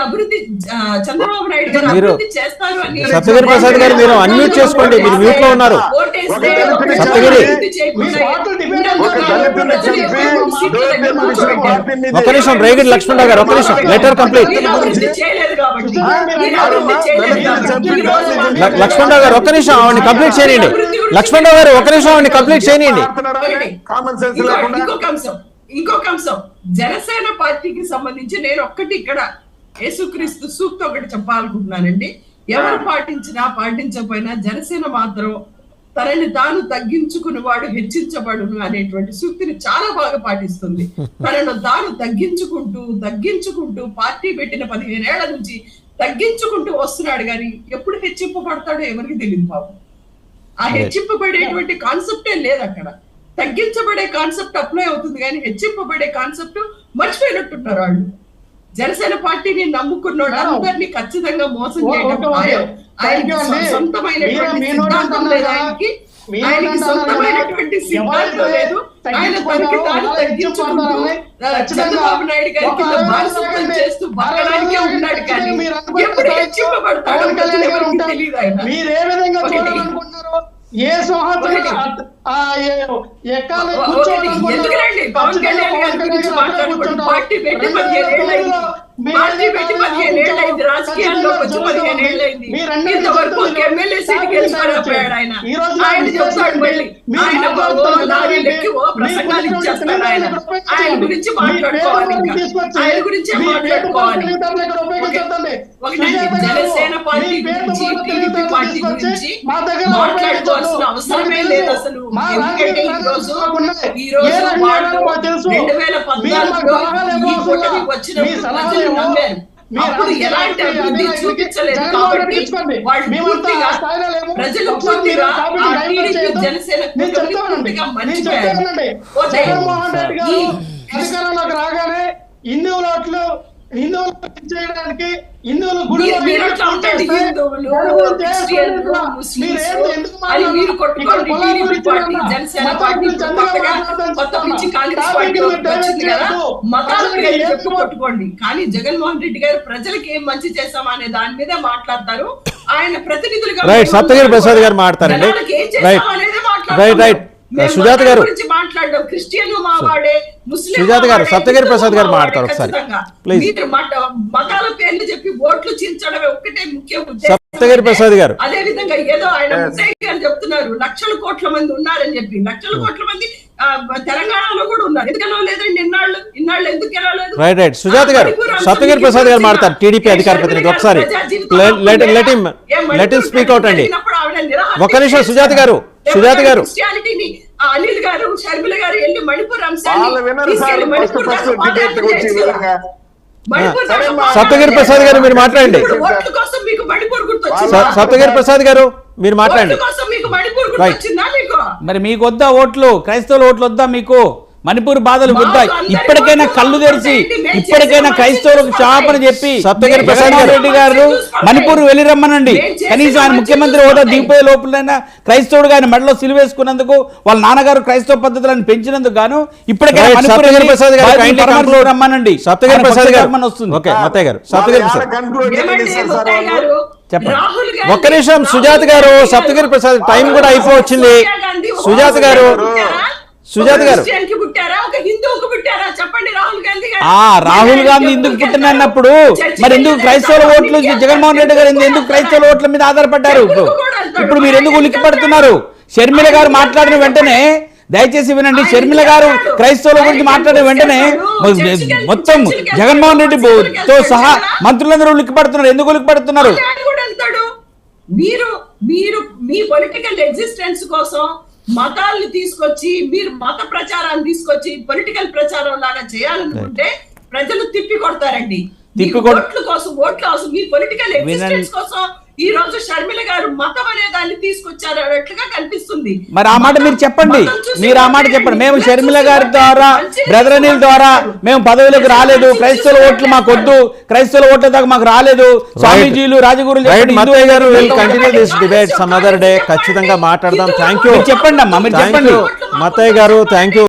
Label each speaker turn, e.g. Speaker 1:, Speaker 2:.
Speaker 1: అభివృద్ధి చంద్రబాబు నాయుడు గారు అభివృద్ధి చేస్తారు అని
Speaker 2: సప్తగిరి ప్రసాద్ గారు మీరు అన్మ్యూట్ చేసుకోండి, మీరు మ్యూట్ లో ఉన్నారు. సప్తగిరి ఒక నిమిషం, రేగిడి లక్ష్మణరావు గారు ఒక నిమిషం, లెటర్ కంప్లీట్. లక్ష్మణరావు గారు ఒక్క నిమిషం ఆవిడని కంప్లీట్ చేయనండి. లక్ష్మణరావు గారు ఒక నిమిషం ఆవిడని కంప్లీట్ చేయనండి.
Speaker 1: ఇంకొక అంశం, జనసేన పార్టీకి సంబంధించి నేను ఒక్కటి ఇక్కడ యేసుక్రీస్తు సూక్తి ఒకటి చెప్పాలనుకుంటున్నానండి. ఎవరు పాటించినా పాటించకపోయినా జనసేన మాత్రం తనని తాను తగ్గించుకుని వాడు హెచ్చించబడును అనేటువంటి సూక్తిని చాలా బాగా పాటిస్తుంది. తనను తాను తగ్గించుకుంటూ పార్టీ పెట్టిన 15 ఏళ్ల నుంచి తగ్గించుకుంటూ వస్తున్నాడు, కానీ ఎప్పుడు హెచ్చింపబడతాడో ఎవరికి తెలియదు బాబు. ఆ హెచ్చింపబడేటువంటి కాన్సెప్టే లేదు అక్కడ. తగ్గించబడే కాన్సెప్ట్ అప్లై అవుతుంది, కానీ హెచ్చింపబడే కాన్సెప్ట్ మర్చిపోయినట్టున్నారు వాళ్ళు. జనసేన పార్టీని నమ్ముకున్నాడు అందరినీ ఖచ్చితంగా మోసం చేయడం ఖాయం. ఆయనకి సొంతమైనటువంటి సిద్ధాంతం లేదు, ఆయనకి సొంతమైనటువంటి సిద్ధాంతం లేదు. ఆయన తనకి తాను తగ్గించుకుంటూ చంద్రబాబు నాయుడు గారికి బానిసత్వం చేస్తూ బతకడానికే ఉన్నాడు, కానీ ఎప్పుడు హెచ్చింపబడతాడో ఎవరికి తెలియదు. ఆయన
Speaker 3: ఏ సంవత్సరం
Speaker 1: ఎందుకండి పవన్ కళ్యాణ్ గారి గురించి మాట్లాడుకుంటూ పార్టీ పెట్టి 15 ఏళ్ళైంది, రాజకీయాల్లో వచ్చి 15 ఏళ్ళైంది, ఇంతవరకు ఎమ్మెల్యే సీట్ గెలిచిపోయాడు ఆయన. ఆయన చెప్తాడు మళ్ళీ ఆయన ప్రసంగాలు ఇచ్చేస్తాడు. ఆయన గురించి మాట్లాడుకోవాలి, ఆయన గురించే మాట్లాడుకోవాలి. జనసేన పార్టీ గురించి, టీడీపీ పార్టీ గురించి మాట్లాడుకోవాల్సిన అవసరమే లేదు అసలు. ఎందుకంటే ఈ రోజు వాళ్ళు 2014లో ఈ కూటమి వచ్చినప్పుడు ప్రజలు నమ్మారు. అప్పుడు ఎలాంటి అభివృద్ధి చూపించలేదు, కాబట్టి వాళ్ళు పూర్తిగా ప్రజలు పూర్తిగా ఆ టీడీపీ జనసేన పూర్తిగా మర్చిపోయారు.
Speaker 3: అధికారంలోకి రాగానే హిందువులు చేయడానికి హిందువులు
Speaker 1: కొట్టుకోండి, కానీ జగన్మోహన్ రెడ్డి గారు ప్రజలకి ఏం మంచి చేశామా అనే దాని మీద మాట్లాడతారు. ఆయన ప్రతినిధులుగా
Speaker 2: సప్తగిరి ప్రసాద్ గారు మాట్లాడారండి. సుజాత గారు
Speaker 1: మాట్లాడడం క్రిస్టియన్ మావాడే, ముస్లిం
Speaker 2: సుజాత గారు సప్తగిరి ప్రసాద్ గారు మాట్లాడతారు ఒకసారి ప్లీజ్.
Speaker 1: మతాల పేర్లు చెప్పి ఓట్లు చించడమే ఒక్కటే ముఖ్య ఉద్దేశం.
Speaker 2: సప్తగిరి ప్రసాద్ గారు
Speaker 1: అదే విధంగా ఏదో ఆయన ముసై గారు చెప్తున్నారు 1,00,000 కోట్ల మంది ఉన్నారని చెప్పి. 1,00,000 కోట్ల మంది తెలంగాణలో కూడా ఉన్నారు, ఎందుకనో లేదండి ఇన్నాళ్ళు ఎందుకు వెళ్ళలేదు.
Speaker 2: రైట్ సుజాత గారు సప్తగిరి ప్రసాద్ గారు మాట్లాడతారు, టీడీపీ అధికార ప్రతినిధి. ఒకసారి లెట్ హిమ్ స్పీక్ అవుట్ అండి. ఒక్క నిమిషం సుజాత గారు
Speaker 1: అనిల్ గారు, షర్మిల గారు వెళ్ళి మణిపూర్
Speaker 2: సప్తగిరి ప్రసాద్ గారు మీరు మాట్లాడండి. సప్తగిరి ప్రసాద్ గారు మీరు మాట్లాడండి.
Speaker 4: మరి మీకు వద్దా ఓట్లు? క్రైస్తవుల ఓట్లు వద్దా మీకు? మణిపూర్ బాధలు వద్దా? ఇప్పటికైనా కళ్ళు తెరిచి ఇప్పటికైనా క్రైస్తవులకు క్షమాపణ చెప్పి
Speaker 2: సప్తగిరి ప్రసాద్
Speaker 4: రెడ్డి గారు మణిపూర్ వెళ్ళి రమ్మనండి. కనీసం ఆయన ముఖ్యమంత్రి హోదా దిగిపోయే లోపలైనా క్రైస్తవుడుగా ఆయన మెడలో సిలువేసుకున్నందుకు, వాళ్ళ నాన్నగారు క్రైస్తవ పద్ధతులను పెంచినందుకు గాను ఇప్పటికైనా రమ్మనండి.
Speaker 2: సప్తగిరి ప్రసాద్ గారు
Speaker 4: వస్తుంది.
Speaker 2: ఒక్క నిమిషం సుజాత గారు, సప్తగిరి ప్రసాద్ టైం కూడా అయిపోవచ్చింది. సుజాత గారు
Speaker 4: రాహుల్ గాంధీ ఎందుకు పుట్టినప్పుడు మరి ఎందుకు క్రైస్తవుల ఓట్లు జగన్మోహన్ రెడ్డి గారు ఎందుకు క్రైస్తవుల ఓట్ల మీద ఆధారపడ్డారు? ఇప్పుడు మీరు ఎందుకు ఉలిక్కి పడుతున్నారు? షర్మిల గారు మాట్లాడిన వెంటనే దయచేసి వినండి. షర్మిల గారు క్రైస్తవుల గురించి మాట్లాడిన వెంటనే మొత్తం జగన్మోహన్ రెడ్డితో సహా మంత్రులందరూ ఉలిక్కి పడుతున్నారు. ఎందుకు ఉలిక్కి పడుతున్నారు?
Speaker 1: మీరు మీ పొలిటికల్ ఎగ్జిస్టెన్స్ కోసం మతాలను తీసుకొచ్చి, మీరు మత ప్రచారాన్ని తీసుకొచ్చి పొలిటికల్ ప్రచారం లాగా చేయాలనుకుంటే ప్రజలు తిప్పి కొడతారండి. ఓట్ల కోసం మీ పొలిటికల్ ఎగ్జిస్టెన్స్ కోసం ఈ రోజు షర్మిల గారు మతం అనే దాన్ని తీసుకొచ్చారు అన్నట్లుగా కనిపిస్తుంది.
Speaker 4: మరి ఆ మాట మీరు చెప్పండి, మేము షర్మిల గారి ద్వారా, బ్రదర్ అనిల్ ద్వారా మేము పదవులకు రాలేదు, క్రైస్తవుల ఓట్లు మాకు వద్దు, క్రైస్తవుల ఓట్ల దాకా మాకు రాలేదు, స్వామీజీలు రాజగురులు
Speaker 2: ఖచ్చితంగా మాట్లాడదాం. థ్యాంక్ యూ
Speaker 4: చెప్పండి అమ్మా, మీరు చెప్పండి.
Speaker 2: మత్తయ్య గారు థ్యాంక్ యూ.